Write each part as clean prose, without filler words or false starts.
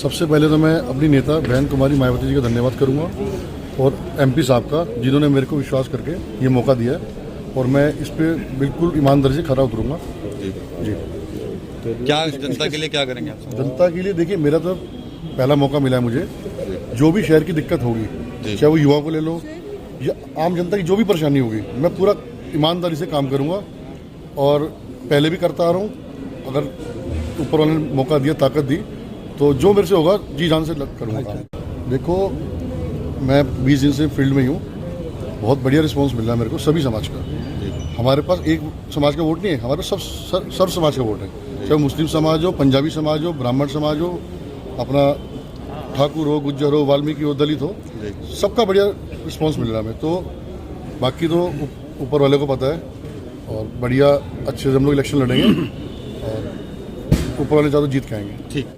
सबसे पहले तो मैं अपनी नेता बहन कुमारी मायावती जी का धन्यवाद करूंगा और एमपी साहब का, जिन्होंने मेरे को विश्वास करके ये मौका दिया है और मैं इस पे बिल्कुल ईमानदारी से खरा उतरूंगा जी। क्या जनता के लिए क्या करेंगे आप? जनता के लिए देखिए, मेरा तो पहला मौका मिला है मुझे। जो भी शहर की दिक्कत होगी, चाहे वो युवाओं को ले लो या आम जनता की जो भी परेशानी होगी, मैं पूरा ईमानदारी से काम करूंगा और पहले भी करता आ रहा हूँ। अगर ऊपर वाले ने मौका दिया, ताकत दी, तो जो मेरे से होगा जी जान से करूँगा। देखो, मैं 20 दिन से फील्ड में ही हूँ, बहुत बढ़िया रिस्पांस मिल रहा है मेरे को सभी समाज का। हमारे पास एक समाज का वोट नहीं है, हमारे पास सब समाज का वोट है, चाहे मुस्लिम समाज हो, पंजाबी समाज हो, ब्राह्मण समाज हो, अपना ठाकुर हो, गुज्जर हो, वाल्मीकि हो, दलित हो, सबका बढ़िया रिस्पांस मिल रहा है। तो बाकी तो ऊपर वाले को पता है और बढ़िया अच्छे से हम लोग इलेक्शन लड़ेंगे और ऊपर वाले चाहे तो जीत के आएंगे। ठीक।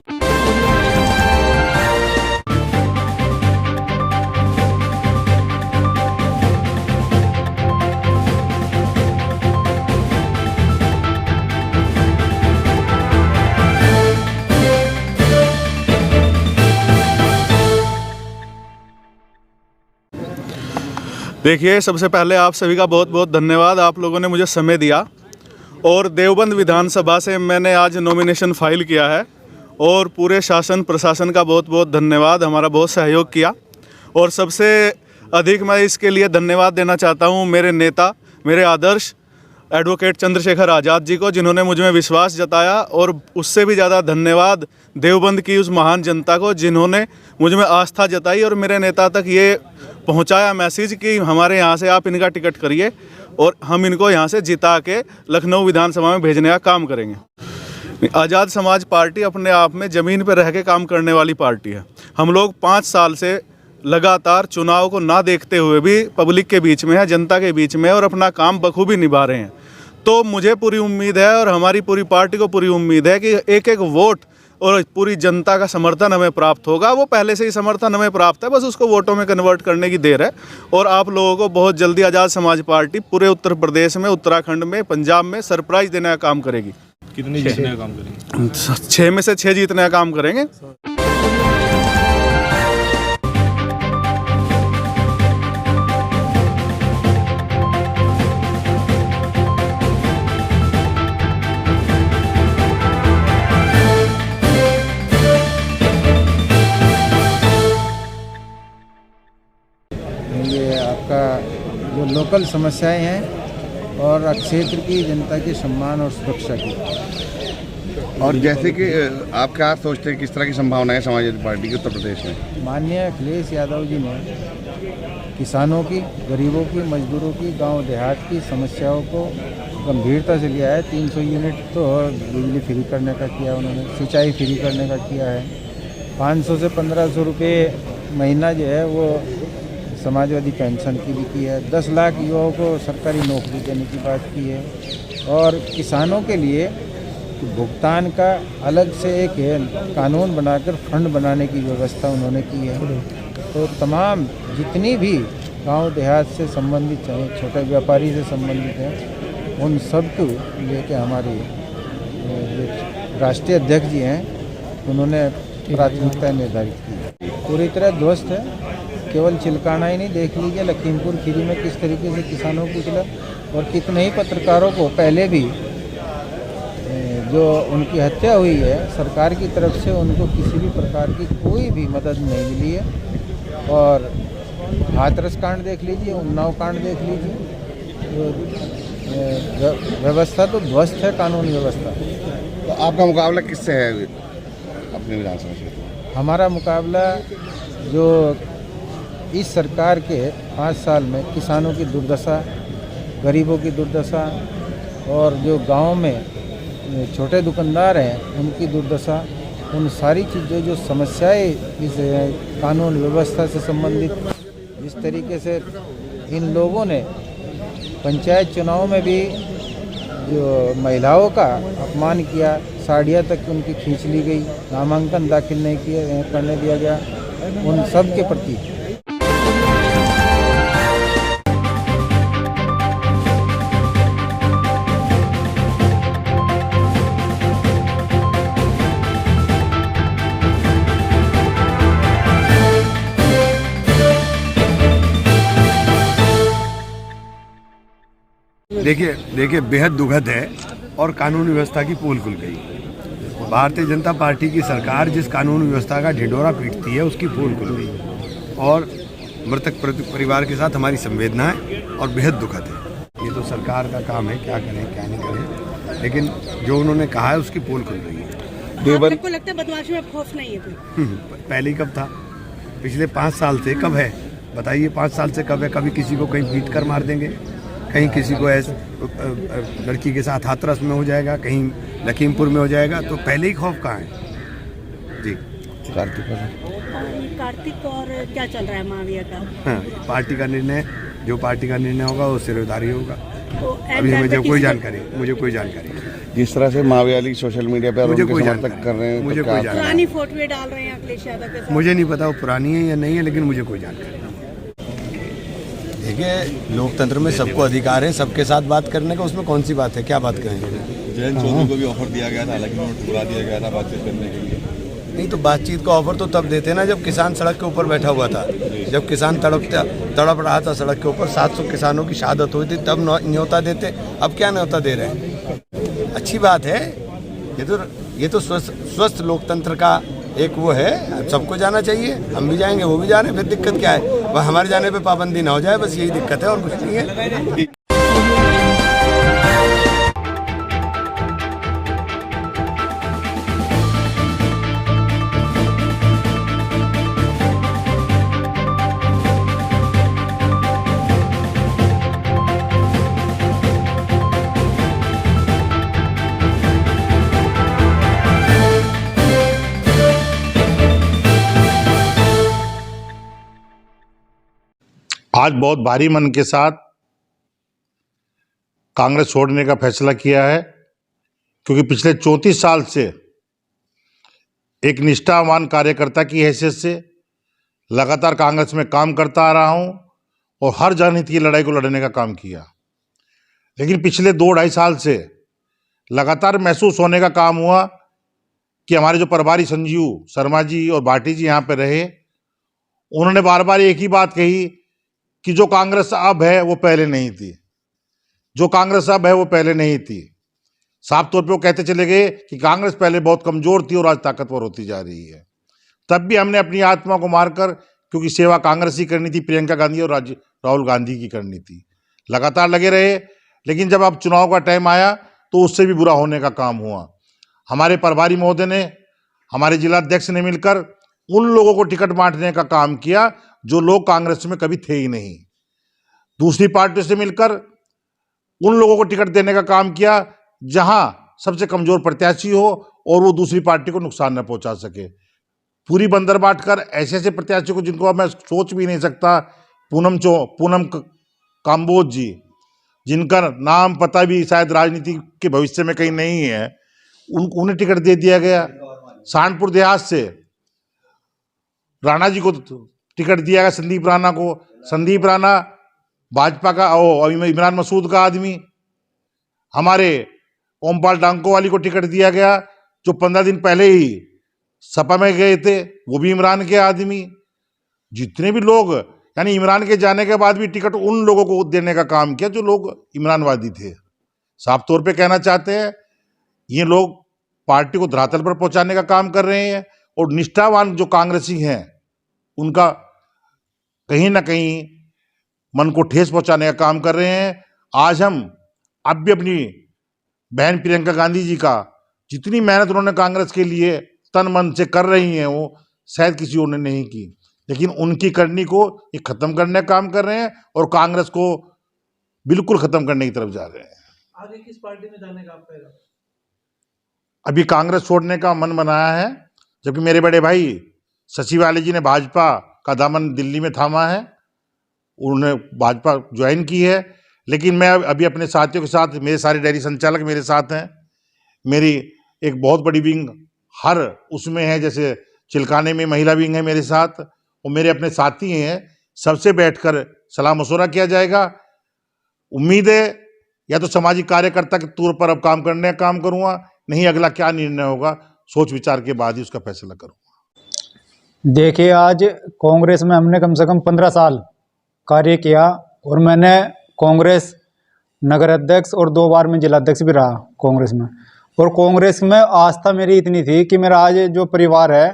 देखिए, सबसे पहले आप सभी का बहुत बहुत धन्यवाद। आप लोगों ने मुझे समय दिया और देवबंद विधानसभा से मैंने आज नॉमिनेशन फाइल किया है और पूरे शासन प्रशासन का बहुत बहुत धन्यवाद, हमारा बहुत सहयोग किया। और सबसे अधिक मैं इसके लिए धन्यवाद देना चाहता हूं मेरे नेता, मेरे आदर्श एडवोकेट चंद्रशेखर आज़ाद जी को, जिन्होंने मुझ में विश्वास जताया। और उससे भी ज़्यादा धन्यवाद देवबंद की उस महान जनता को, जिन्होंने मुझ में आस्था जताई और मेरे नेता तक ये पहुंचाया मैसेज कि हमारे यहाँ से आप इनका टिकट करिए और हम इनको यहाँ से जिता के लखनऊ विधानसभा में भेजने का काम करेंगे। आज़ाद समाज पार्टी अपने आप में ज़मीन पर रह के काम करने वाली पार्टी है। हम लोग 5 साल से लगातार चुनाव को ना देखते हुए भी पब्लिक के बीच में है, जनता के बीच में, और अपना काम बखूबी निभा रहे हैं। तो मुझे पूरी उम्मीद है और हमारी पूरी पार्टी को पूरी उम्मीद है कि एक एक वोट और पूरी जनता का समर्थन हमें प्राप्त होगा। वो पहले से ही समर्थन हमें प्राप्त है, बस उसको वोटों में कन्वर्ट करने की देर है। और आप लोगों को बहुत जल्दी आज़ाद समाज पार्टी पूरे उत्तर प्रदेश में, उत्तराखंड में, पंजाब में सरप्राइज देने का काम करेगी। कितने जीतने का काम करेंगे? 6 में से 6 जीतने का काम करेंगे। ये आपका जो लोकल समस्याएं हैं और क्षेत्र की जनता के सम्मान और सुरक्षा की। और जैसे कि आप क्या सोचते हैं, किस तरह की संभावना है समाजवादी पार्टी की उत्तर प्रदेश में? माननीय अखिलेश यादव जी ने किसानों की, गरीबों की, मजदूरों की, गांव देहात की समस्याओं को गंभीरता से लिया है। 300 यूनिट तो बिजली फ्री करने का किया उन्होंने, सिंचाई फ्री करने का किया है। 500 से 1500 रुपये महीना जो है वो समाजवादी पेंशन की भी की है। 10 लाख युवाओं को सरकारी नौकरी देने की बात की है। और किसानों के लिए भुगतान का अलग से एक कानून बनाकर फंड बनाने की व्यवस्था उन्होंने की है। तो तमाम जितनी भी गांव देहात से संबंधित हैं, छोटे व्यापारी से संबंधित हैं, उन सब को लेके हमारी राष्ट्रीय अध्यक्ष जी हैं, उन्होंने प्राथमिकता निर्धारित की है। पूरी तरह ध्वस्त है। केवल चिलकाना ही नहीं, देख लीजिए लखीमपुर खीरी में किस तरीके से किसानों को कुचला और कितने ही पत्रकारों को पहले भी जो उनकी हत्या हुई है, सरकार की तरफ से उनको किसी भी प्रकार की कोई भी मदद नहीं मिली है। और हाथरस कांड देख लीजिए, उन्नाव कांड देख लीजिए, तो व्यवस्था तो ध्वस्त है, कानून व्यवस्था। तो आपका मुकाबला किससे है अपने विधानसभा क्षेत्र? हमारा मुकाबला जो इस सरकार के 5 साल में किसानों की दुर्दशा, गरीबों की दुर्दशा और जो गांव में छोटे दुकानदार हैं उनकी दुर्दशा, उन सारी चीज़ें जो समस्याएं इस कानून व्यवस्था से संबंधित, जिस तरीके से इन लोगों ने पंचायत चुनाव में भी जो महिलाओं का अपमान किया, साड़ियाँ तक उनकी खींच ली गई, नामांकन दाखिल नहीं करने दिया गया, उन सब के प्रति देखिए बेहद दुखद है और कानून व्यवस्था की पोल खुल गई। भारतीय जनता पार्टी की सरकार जिस कानून व्यवस्था का ढिंढोरा पीटती है उसकी पोल खुल गई और मृतक परिवार के साथ हमारी संवेदनाएं और बेहद दुखद है। ये तो सरकार का काम है, क्या करें क्या नहीं करें, लेकिन जो उन्होंने कहा है उसकी पोल खुल रही है। आपको लगता है बदमाशियों में खौफ नहीं है कोई? पहले ही कब था? पिछले 5 साल से कब है बताइए? 5 साल से कब है? कभी किसी को कहीं पीट कर मार देंगे, कहीं किसी को ऐसे लड़की के साथ हाथरस में हो जाएगा, कहीं लखीमपुर में हो जाएगा, तो पहले ही खौफ कहाँ है जी? कार्तिक और क्या चल रहा है माविया का? हाँ, पार्टी का निर्णय, जो पार्टी का निर्णय होगा वो सिरदारी होगा। तो अभी मुझे कोई जानकारी नहीं। जिस तरह से मायावती सोशल मीडिया पर मुझे उनके कोई समर्थक जानकारी कर रहे हैं, मुझे तो कोई क्या जानकारी पुरानी फोटोएं डाल रहे हैं अखिलेश यादव के साथ। मुझे नहीं पता वो पुरानी है या नहीं है, लेकिन मुझे कोई जानकारी नहीं। देखिए, लोकतंत्र में सबको अधिकार है सबके साथ बात करने का, उसमें कौन सी बात है? क्या बात करेंगे? जयंत चौधरी को भी ऑफर दिया गया था, हालांकि उन्हें ठुकरा दिया गया था बातचीत करने के लिए। नहीं तो बातचीत का ऑफर तो तब देते ना जब किसान सड़क के ऊपर बैठा हुआ था, जब किसान तड़प रहा था सड़क के ऊपर, 700 किसानों की शहादत हुई थी, तब न्योता देते। अब क्या न्योता दे रहे हैं? अच्छी बात है, ये तो स्वस्थ लोकतंत्र का एक वो है, सबको जाना चाहिए। हम भी जाएंगे, वो भी जाने, फिर दिक्कत क्या है? वह हमारे जाने पे पाबंदी ना हो जाए, बस यही दिक्कत है और कुछ नहीं है। आज बहुत भारी मन के साथ कांग्रेस छोड़ने का फैसला किया है, क्योंकि पिछले 34 साल से एक निष्ठावान कार्यकर्ता की हैसियत से लगातार कांग्रेस में काम करता आ रहा हूं और हर जनहित की लड़ाई को लड़ने का काम किया। लेकिन पिछले 2-2.5 साल से लगातार महसूस होने का काम हुआ कि हमारे जो प्रभारी संजीव शर्मा जी और भाटी जी यहाँ पे रहे, उन्होंने बार बार एक ही बात कही कि जो कांग्रेस अब है वो पहले नहीं थी, जो कांग्रेस अब है वो पहले नहीं थी। साफ तौर पे वो कहते चले गए कि कांग्रेस पहले बहुत कमजोर थी और आज ताकतवर होती जा रही है। तब भी हमने अपनी आत्मा को मारकर, क्योंकि सेवा कांग्रेस ही करनी थी, प्रियंका गांधी और राहुल गांधी की करनी थी, लगातार लगे रहे। लेकिन जब अब चुनाव का टाइम आया तो उससे भी बुरा होने का काम हुआ। हमारे प्रभारी महोदय ने, हमारे जिलाध्यक्ष ने मिलकर उन लोगों को टिकट बांटने का काम किया जो लोग कांग्रेस में कभी थे ही नहीं। दूसरी पार्टियों से मिलकर उन लोगों को टिकट देने का काम किया जहां सबसे कमजोर प्रत्याशी हो और वो दूसरी पार्टी को नुकसान न पहुंचा सके। पूरी बंदर बांट कर ऐसे ऐसे प्रत्याशी को, जिनको मैं सोच भी नहीं सकता, पूनम काम्बोज जी, जिनका नाम पता भी शायद राजनीति के भविष्य में कहीं नहीं है, उन्हें टिकट दे दिया गया। सहारनपुर देहात से राणा जी को टिकट दिया गया, संदीप राणा को। संदीप राणा भाजपा का इमरान मसूद का आदमी। हमारे ओमपाल डांकोवाली को टिकट दिया गया, जो 15 दिन पहले ही सपा में गए थे, वो भी इमरान के आदमी। जितने भी लोग, यानी इमरान के जाने के बाद भी टिकट उन लोगों को देने का काम किया जो लोग इमरानवादी थे। साफ तौर पे कहना चाहते हैं, ये लोग पार्टी को धरातल पर पहुंचाने का काम कर रहे हैं और निष्ठावान जो कांग्रेसी हैं उनका कहीं ना कहीं मन को ठेस पहुंचाने का काम कर रहे हैं। आज हम अब भी अपनी बहन प्रियंका गांधी जी का, जितनी मेहनत उन्होंने कांग्रेस के लिए तन मन से कर रही हैं, वो शायद किसी और ने नहीं की, लेकिन उनकी करनी को ये खत्म करने का काम कर रहे हैं और कांग्रेस को बिल्कुल खत्म करने की तरफ जा रहे हैं। आगे किस पार्टी में जाने का आपका इरादा? अभी कांग्रेस छोड़ने का मन बनाया है, जबकि मेरे बड़े भाई सचिवालय जी ने भाजपा का दामन दिल्ली में थामा है, उन्होंने भाजपा ज्वाइन की है। लेकिन मैं अभी अपने साथियों के साथ, मेरे सारे डेयरी संचालक मेरे साथ हैं, मेरी एक बहुत बड़ी विंग हर उसमें है, जैसे चिल्काने में महिला विंग है मेरे साथ, और मेरे अपने साथी हैं, सबसे बैठकर सलाह मशवरा किया जाएगा। उम्मीद है या तो सामाजिक कार्यकर्ता के तौर पर अब काम करने का काम करूँगा, नहीं अगला क्या निर्णय होगा सोच विचार के बाद ही उसका फैसला करूँगा। देखिए, आज कांग्रेस में हमने कम से कम 15 साल कार्य किया और मैंने कांग्रेस नगर अध्यक्ष और 2 बार मैं जिलाध्यक्ष भी रहा कांग्रेस में। और कांग्रेस में आस्था मेरी इतनी थी कि मेरा आज जो परिवार है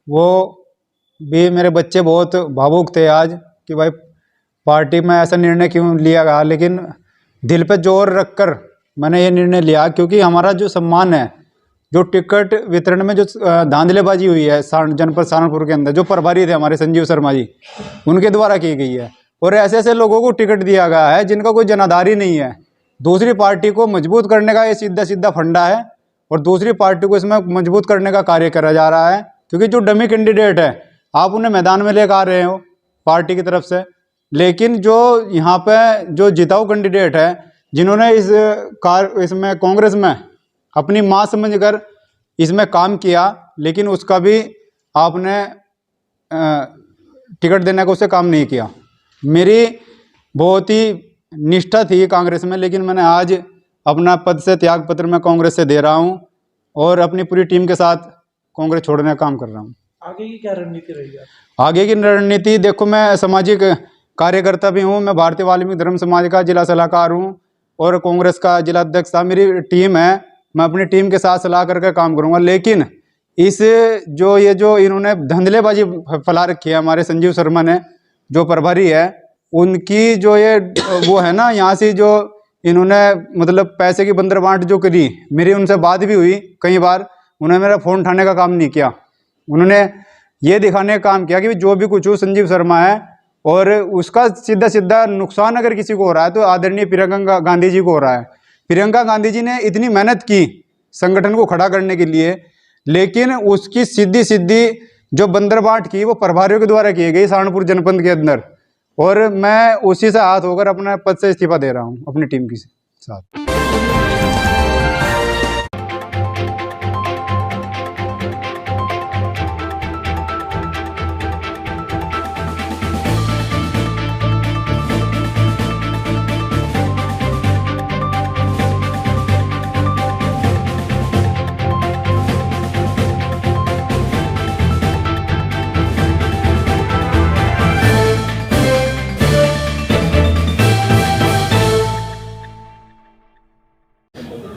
वो भी, मेरे बच्चे बहुत भावुक थे आज कि भाई पार्टी में ऐसा निर्णय क्यों लिया गया, लेकिन दिल पे जोर रखकर मैंने ये निर्णय लिया क्योंकि हमारा जो सम्मान है, जो टिकट वितरण में जो धांधलेबाजी हुई है जनपद सहारनपुर के अंदर, जो प्रभारी थे हमारे संजीव शर्मा जी, उनके द्वारा की गई है। और ऐसे ऐसे लोगों को टिकट दिया गया है जिनका कोई जनाधार ही नहीं है। दूसरी पार्टी को मजबूत करने का ये सीधा सीधा फंडा है और दूसरी पार्टी को इसमें मजबूत करने का कार्य करा जा रहा है। क्योंकि जो डमी कैंडिडेट है आप उन्हें मैदान में लेकर आ रहे हो पार्टी की तरफ से, लेकिन जो यहाँ पे जो जिताऊ कैंडिडेट है जिन्होंने इसमें कांग्रेस में अपनी मां समझकर इसमें काम किया, लेकिन उसका भी आपने टिकट देने का उससे काम नहीं किया। मेरी बहुत ही निष्ठा थी कांग्रेस में, लेकिन मैंने आज अपना पद से त्याग पत्र मैं कांग्रेस से दे रहा हूं और अपनी पूरी टीम के साथ कांग्रेस छोड़ने का काम कर रहा हूं। आगे की क्या रणनीति रहेगी? आगे की रणनीति देखो, मैं सामाजिक कार्यकर्ता भी हूं, मैं भारतीय वाल्मीकि धर्म समाज का जिला सलाहकार हूं और कांग्रेस का जिला अध्यक्ष था। मेरी टीम है, मैं अपनी टीम के साथ सलाह करके काम करूंगा। लेकिन इस जो इन्होंने धंधलेबाजी फैला रखी है हमारे संजीव शर्मा ने, जो प्रभारी है, उनकी जो ये वो है ना, यहाँ से जो इन्होंने मतलब पैसे की बंदरबांट जो करी, मेरी उनसे बात भी हुई कई बार, उन्होंने मेरा फ़ोन उठाने का काम नहीं किया। उन्होंने ये दिखाने का काम किया कि जो भी कुछ हो संजीव शर्मा है और उसका सीधा सीधा नुकसान अगर किसी को हो रहा है तो आदरणीय प्रियंका गांधी जी को हो रहा है। प्रियंका गांधी जी ने इतनी मेहनत की संगठन को खड़ा करने के लिए, लेकिन उसकी सीधी सीधी जो बंदरबांट की वो प्रभारियों के द्वारा की गई सहारनपुर जनपद के अंदर, और मैं उसी से हाथ होकर अपने पद से इस्तीफा दे रहा हूं अपनी टीम के साथ।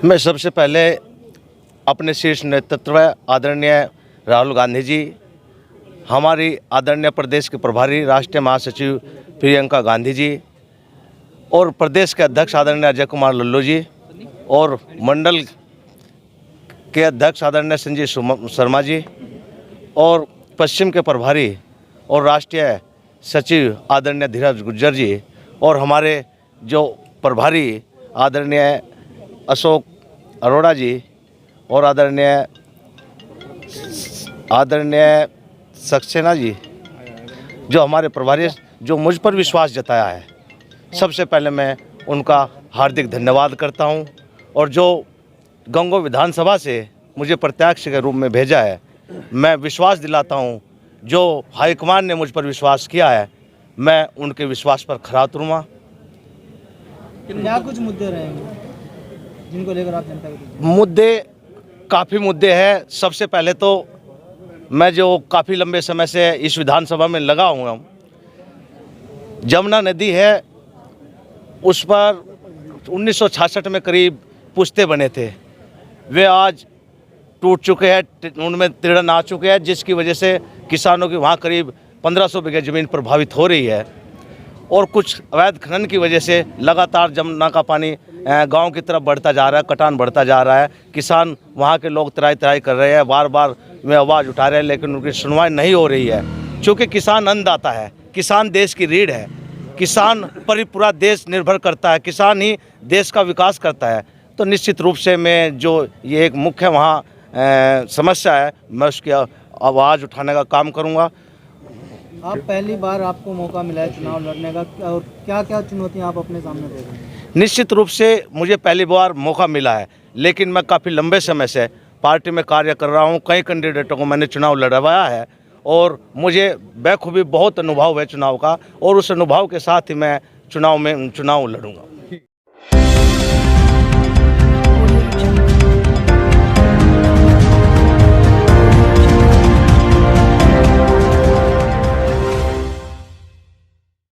मैं सबसे पहले अपने शीर्ष नेतृत्व आदरणीय राहुल गांधी जी, हमारी आदरणीय प्रदेश के प्रभारी राष्ट्रीय महासचिव प्रियंका गांधी जी और प्रदेश के अध्यक्ष आदरणीय अजय कुमार लल्लू जी और मंडल के अध्यक्ष आदरणीय संजीव शर्मा जी और पश्चिम के प्रभारी और राष्ट्रीय सचिव आदरणीय धीरज गुज्जर जी और हमारे जो प्रभारी आदरणीय अशोक अरोड़ा जी और आदरणीय सक्सेना जी, जो हमारे प्रभारी जो मुझ पर विश्वास जताया है, सबसे पहले मैं उनका हार्दिक धन्यवाद करता हूं। और जो गंगो विधानसभा से मुझे प्रत्याशी के रूप में भेजा है, मैं विश्वास दिलाता हूं, जो हाईकमान ने मुझ पर विश्वास किया है, मैं उनके विश्वास पर खरा उतरूँगा। क्या कुछ मुद्दे रहेंगे जिनको लेकर आप जनता के? मुद्दे काफ़ी मुद्दे हैं। सबसे पहले तो मैं जो काफ़ी लंबे समय से इस विधानसभा में लगा हुआ हूँ, जमुना नदी है उस पर 1966 में करीब पुश्ते बने थे, वे आज टूट चुके हैं, उनमें तीर्ण आ चुके हैं, जिसकी वजह से किसानों की वहाँ करीब 1500 बीघे ज़मीन प्रभावित हो रही है। और कुछ अवैध खनन की वजह से लगातार जमुना का पानी गांव की तरफ बढ़ता जा रहा है, कटान बढ़ता जा रहा है। किसान वहां के लोग त्राई त्राई कर रहे हैं, बार बार वे आवाज़ उठा रहे हैं, लेकिन उनकी सुनवाई नहीं हो रही है। क्योंकि किसान अन्नदाता है, किसान देश की रीढ़ है, किसान पर पूरा देश निर्भर करता है, किसान ही देश का विकास करता है। तो निश्चित रूप से मैं जो ये एक मुख्य वहाँ समस्या है, मैं उसकी आवाज़ उठाने का काम करूँगा। आप पहली बार आपको मौका मिला है चुनाव लड़ने का, और क्या क्या चुनौतियां आप अपने सामने देख रहे हैं? निश्चित रूप से मुझे पहली बार मौका मिला है, लेकिन मैं काफ़ी लंबे समय से पार्टी में कार्य कर रहा हूं। कई कैंडिडेटों को मैंने चुनाव लड़वाया है और मुझे बखूबी बहुत अनुभव है चुनाव का, और उस अनुभव के साथ ही मैं चुनाव लड़ूंगा।